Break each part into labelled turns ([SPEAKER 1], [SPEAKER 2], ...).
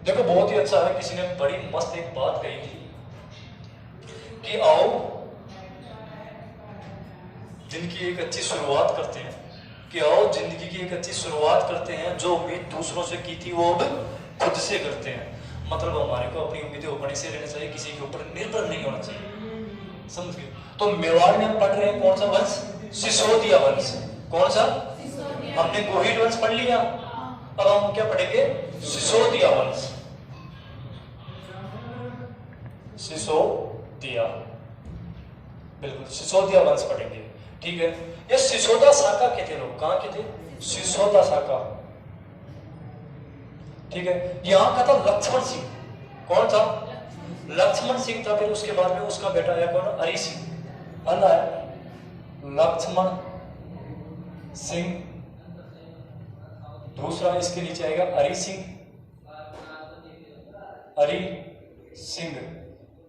[SPEAKER 1] देखो बहुत ही अच्छा है, किसी ने बड़ी मस्त एक बात कही थी कि आओ दिन की एक अच्छी शुरुआत करते हैं, कि आओ जिंदगी की एक अच्छी शुरुआत करते हैं, जो उम्मीद दूसरों से की थी वो अब खुद से करते हैं। मतलब हमारे को अपनी उम्मीदें अपने से रहना चाहिए, किसी के ऊपर निर्भर नहीं होना चाहिए, समझ गए। तो मेवाड़ में हम पढ़ रहे हैं कौन सा वंश? सिसोदिया वंश। कौन सा? हमने गोहिल वंश पढ़ लिया, अब हम क्या पढ़ेंगे? सिसोदिया वंश। सिसोदिया, बिल्कुल सिसोदिया वंश पढ़ेंगे, ठीक है। ये सिसोदा शाखा के थे लोग, कहाँ के थे? सिसोदा शाखा, ठीक है। यहां का था लक्ष्मण सिंह। कौन था? लक्ष्मण सिंह था। फिर उसके बाद में उसका बेटा आया कौन? हरि सिंह। आना है लक्ष्मण सिंह, दूसरा इसके नीचे आएगा हरि सिंह, हरि सिंह।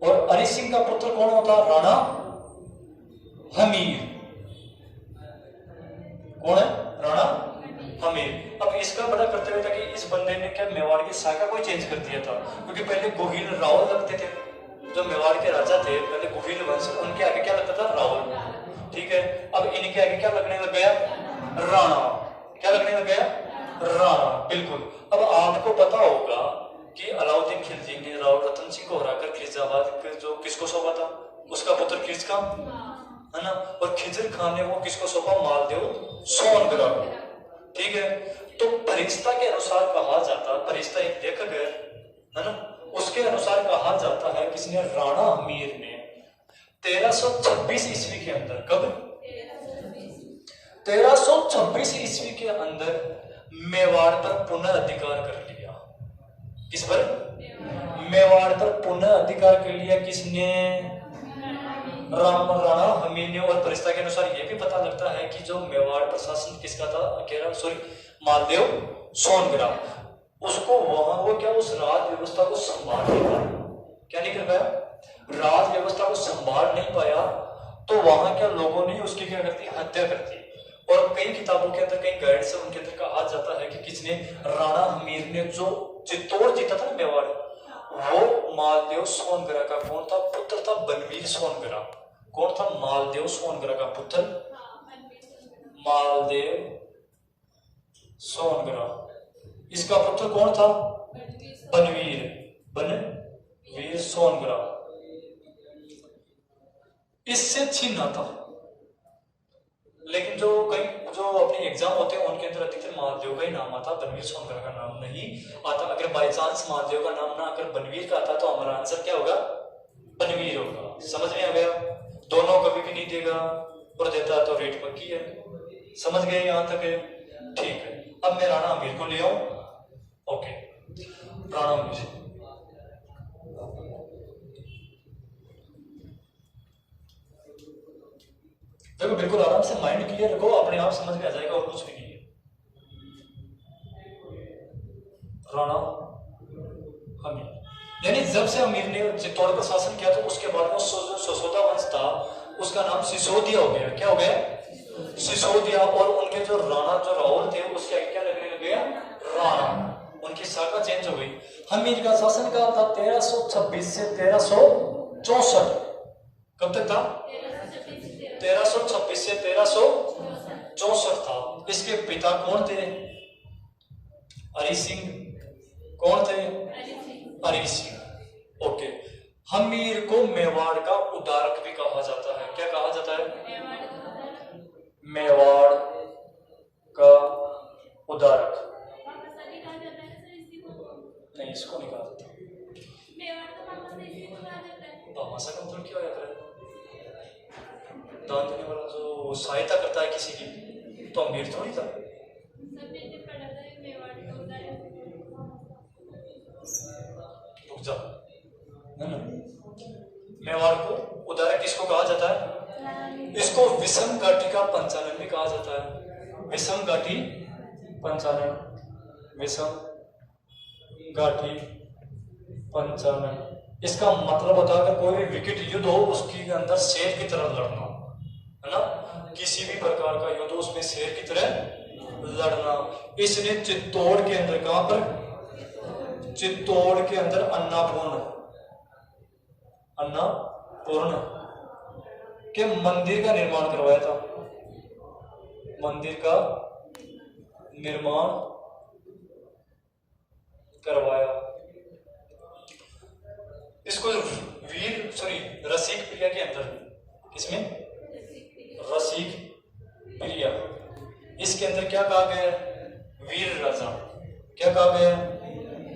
[SPEAKER 1] और हरि सिंह का पुत्र कौन होता? राणा हमीर। कौन है? राणा हमीर। अब इसका बड़ा कर्तव्य था कि इस बंदे ने क्या मेवाड़ की शाखा को चेंज कर दिया था, क्योंकि पहले गोहिल रावल लगते थे, जो मेवाड़ के राजा थे पहले गोहिल वंश, उनके आगे क्या लगता था? रावल, ठीक है। अब इनके आगे क्या लगने लग गया? राणा। क्या लगने लग गया? राणा, बिल्कुल। अब आपको पता होगा कि अलाउद्दीन खिलजी ने राव रतन सिंह को हराकर खिलजाबाद जो किसको सौंपा था? उसका पुत्र खिज खां, है ना। और खिजर खान ने वो किसको सौंपा? मालदेव सोनग्रा को, ठीक है। तो फरिश्ता के अनुसार कहा जाता, फरिश्ता एक लेखक है ना, उसके अनुसार कहा जाता है किसने? राणा हमीर ने 1326 ईस्वी के अंदर, कब? 1326 ईस्वी के अंदर मेवाड़ पर पुनः अधिकार कर लिया। किस पर? मेवाड़ पर पुनः अधिकार कर लिया किसने? राणा हमीर ने। और फरिश्ता के अनुसार यह भी पता लगता है कि जो मेवाड़ प्रशासन किसका था? मालदेव सोनग्रा। उसको वहां वो क्या उस राज व्यवस्था को संभाल नहीं पाया। क्या नहीं कर पाया? राज व्यवस्था को संभाल नहीं पाया, तो वहां क्या लोगों ने उसकी क्या करती? हत्या कर दी। और कई किताबों के अंदर, कई गाइड्स है उनके अंदर कहा जाता है कि किसने? राणा हमीर ने जो चित्तौड़ जीता था ना मेवाड़, वो मालदेव सोनग्रा का कौन था? पुत्र था बनवीर सोनग्रा। कौन था? मालदेव सोनग्रा का पुत्र मालदेव सोनग्रा। इसका पुत्र कौन था? बनवीर, बनवीर सोनग्रा। इससे छीना था, लेकिन जो अपने एग्जाम होते हैं उनके अंदर अधिकतर महादेव का ही नाम आता, बनवीर सोनग्रा का नाम नहीं आता। अगर बाई चांस महादेव का नाम ना अगर बनवीर का आता तो हमारा आंसर क्या होगा? बनवीर होगा। समझ में आ गया? दोनों कभी भी नहीं देगा, और देता तो रेट पक्की है। समझ गए यहां तक है? ठीक है। अब मैं राणा अमीर को ले आऊं। ओके, राणा अमीर, देखो बिल्कुल आराम से माइंड क्लियर रखो, अपने आप समझ में आ जाएगा और कुछ भी नहीं है। राणा हमीर, यानी जब से अमीर ने चित्तौड़ पर शासन किया तो उसके बाद वो सिसोदा वंश था, उसका नाम सिसोदिया हो गया। क्या हो गया? सिसोदिया। और उनके जो राणा जो रावल थे उसके आगे क्या लगने लग गया? राणा। उनकी शाखा चेंज हो गई। हमीर का शासन कहा था 1326 से 1364। कब तक था? 1326 से 1364 था। इसके पिता कौन थे? हरि सिंह। कौन थे? हरि सिंह। ओके। हमीर को मेवाड़ का उदारक भी कहा जाता है। क्या कहा जाता है? मेवाड़ का उदारक। नहीं, इसको नहीं कहा जाता। भामाशाह का मतलब क्या होता है? दान देने वाला, जो सहायता करता है किसी की, तो अमीर थोड़ी था। रुक जा, मेवाड़ को उदारक किसको कहा जाता है? इसको विषम घाटी का पंचानन भी कहा जाता है। विषम घाटी पंचानन, विषम घाटी पंचानन। इसका मतलब होता है कि कोई भी विकट युद्ध हो उसके अंदर शेर की तरह लड़ना, है ना। किसी भी प्रकार का युद्ध उसमें शेर की तरह लड़ना। इसने चित्तौड़ के अंदर, कहां पर? चित्तौड़ के अंदर अन्नापूर्ण के मंदिर का निर्माण करवाया था। मंदिर का निर्माण करवाया। इसको रसिक प्रिया के अंदर, इसमें रसिक प्रिया, इसके अंदर क्या कहा गया है? वीर राजा। क्या कहा गया है?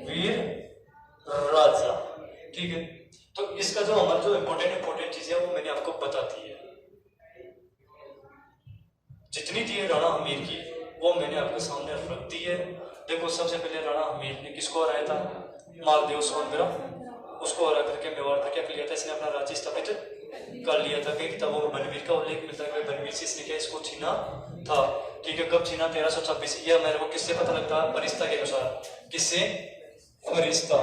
[SPEAKER 1] वीर राजा। ठीक है, तो इसका जो हमारा जो इंपॉर्टेंट चीज है वो मैंने आपको बता दी है। जितनी थी राणा हमीर की वो मैंने आपके सामने रख दी है। देखो, सबसे पहले राणा हमीर ने किसको हराया था? मालदेव सोनबरा, उसको हरा करके मेवाड़ पर क्या कर लिया था? इसने अपना राज्य स्थापित कर लिया था। कई किताबों में बनवीर का उल्लेख मिलता है। बनवीर से इसने क्या इसको छीना था। ठीक है, कब छीना? 1326। यह मेरे को किससे पता लगता है? फरिश्ता के अनुसार। किससे? फरिश्ता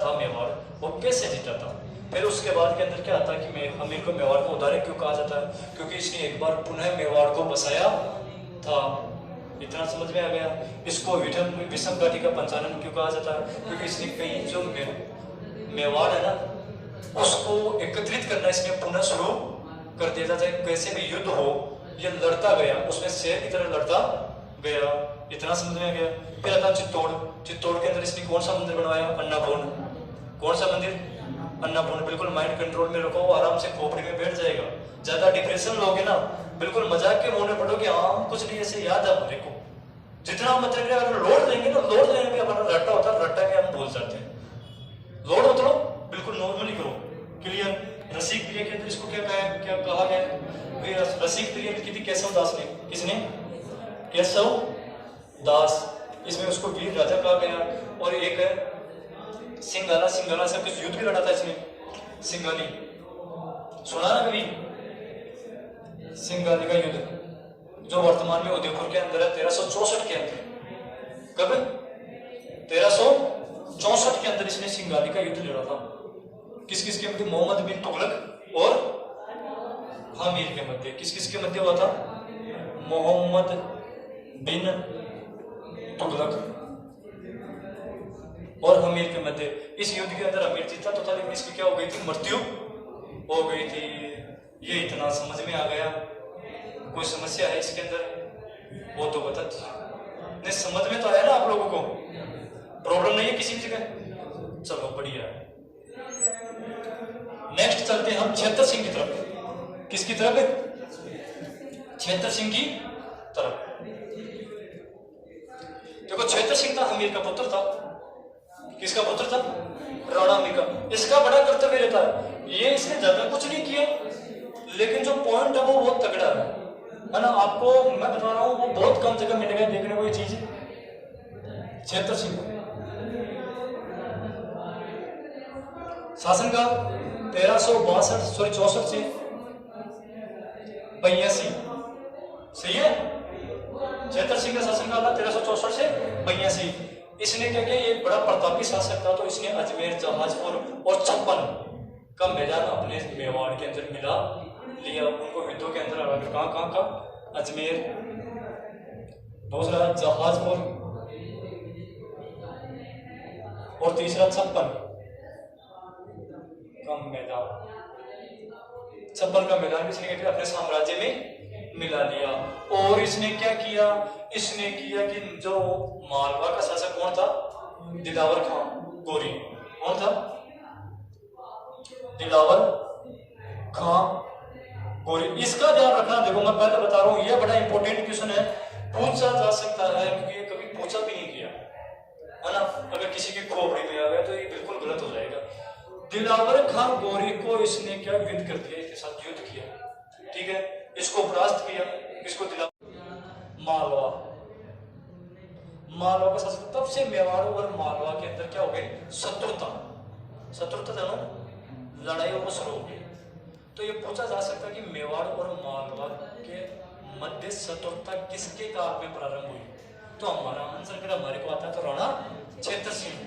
[SPEAKER 1] था मेवाड़। वो कैसे जीता था? फिर उसके बाद के अंदर क्या आता है कि हमीर को मेवाड़ को उदारे क्यों कहा जाता है? क्योंकि इसने एक बार पुनः मेवाड़ को बसाया था। इतना समझ में आ गया। इसको विषम घाटी का पंचानन क्यों कहा जाता है? क्योंकि इसने कई जो मेवाड़ है ना उसको एकत्रित करना इसने पुनः शुरू कर दिया था। चाहे कैसे भी युद्ध हो, ये लड़ता गया, उसमें शेर की तरह लड़ता गया। इतना समझ में आ गया। फिर आता चित्तौड़। चित्तौड़ के अंदर इसने कौन सा मंदिर बनवाया? अन्नापूर्ण। कौन सा मंदिर? अन्नापूर्ण। बिल्कुल माइंड कंट्रोल में रखो, आराम से खोपड़ी में बैठ जाएगा। ज्यादा डिप्रेशन लोगे ना, बिल्कुल मजाक के मोड में पढ़ोगे, हाँ कुछ नहीं ऐसे याद है हमारे को। जितना मतलब अगर लोड लेंगे ना, लोड लेने में हमारा रट्टा होता है, रट्टा में हम भूल जाते हैं। लोड मतलब बिल्कुल नॉर्मली करो। क्लियर? रसिक प्रिय के अंदर इसको क्या कहा गया? रसिक प्रिय की थी केशव दास ने। किसने? केशव दास। इसमें उसको वीर राजा कहा गया। और एक है सिंघाला। सिंघाला से कुछ युद्ध भी लड़ा था इसने। सिंघाली सुना ना कभी? सिंघाली का युद्ध जो वर्तमान में उदयपुर के अंदर है, 1364 के अंदर। कब? 1364 के अंदर इसने सिंघाली का युद्ध लड़ा था। किस किस के मध्य? मोहम्मद बिन तुगलक और हमीर के मध्य। किस किस के मध्य हुआ था? मोहम्मद बिन तुगलक और हमीर के मध्य। इस युद्ध के अंदर हमीर जीता तो था, लेकिन इसकी क्या हो गई थी? मृत्यु हो गई थी। ये इतना समझ में आ गया। कोई समस्या है इसके अंदर? वो तो बता नहीं, समझ में तो आया ना आप लोगों को? प्रॉब्लम नहीं है किसी जगह? चलो बढ़िया है। नेक्स्ट चलते हैं हम क्षेत्र सिंह की तरफ। किसकी तरफ? क्षेत्र सिंह की तरफ। देखो, क्षेत्र सिंह था हमीर का पुत्र था। किसका पुत्र था? राणा हमीर का। इसका बड़ा कर्तव्य रहता है, ये इसने ज्यादा कुछ नहीं किया, लेकिन जो पॉइंट है वो बहुत तगड़ा है ना। आपको मैं बता रहा हूं, वो बहुत कम जगह मिलेगा देखने को ये चीज। क्षेत्र सिंह शासनकाल 64 से 82। सही है? क्षेत्र सिंह का शासनकाल था 1364 से 82। इसने क्या किया? ये बड़ा प्रतापी शासक था, तो इसने अजमेर, जहाजपुर और छप्पन का मैदान अपने मेवाड़ के अंदर मिला लिया। उनको युद्धों के अंदर कहाँ का? अजमेर, दूसरा जहाजपुर और तीसरा छप्पन का मैदान। छप्पन का मैदान इसने क्या अपने साम्राज्य में मिला लिया। और इसने क्या किया? इसने किया कि जो मालवा का शासक कौन था? दिलावर खां गोरी। कौन था? दिलावर खां गोरी। इसका ध्यान रखना। देखो, मैं पहले बता रहा हूं, यह बड़ा इंपॉर्टेंट क्वेश्चन है, पूछा जा सकता है, क्योंकि ये कभी पूछा भी नहीं गया है ना। अगर किसी की खोपड़ी में आ गया तो ये बिल्कुल गलत हो जाएगा। दिलावर खां गोरी को इसने क्या युद्ध कर दिया, इसके साथ युद्ध किया। ठीक है, इसको परास्त किया। किसको? मालवा। मालवा का शासक। तब से मेवाड़ और मालवा के अंदर क्या हो गई? शत्रुता जानो, लड़ाई वो शुरू हो गई। तो ये पूछा जा सकता है कि मेवाड़ और मालवा के मध्य शत्रुता किसके काल में प्रारंभ हुई? तो हमारा आंसर अगर हमारे को आता तो राणा क्षेत्र सिंह।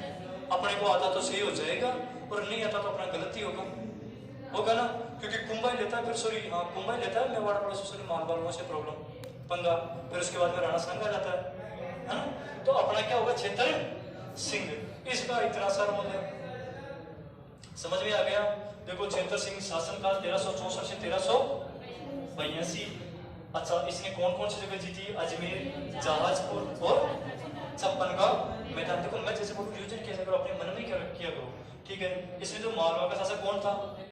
[SPEAKER 1] अपने को आता तो सही हो जाएगा, और नहीं आता तो अपना गलती होगा ना। क्योंकि कुंभा लेता है, फिर कुंभा लेता है मेवाड़ वालों से, मालवा वालों से प्रॉब्लम पंगा, फिर उसके बाद में राणा संघ आ जाता है ना। तो अपना क्या होगा? क्षेत्र सिंह, इसका इतना सा रोल है। समझ में आ गया? देखो क्षेत्र सिंह शासनकाल 1364 से 1382। अच्छा, इसने कौन कौन सी जगह जीती? अजमेर, जहाजपुर और छप्पन का मैदान। देखो मैं जैसे बोलूं रिविजन कैसे करो, अपने मन में क्या किया करो, ठीक है? इसमें जो मारवाड़ का शासक कौन था?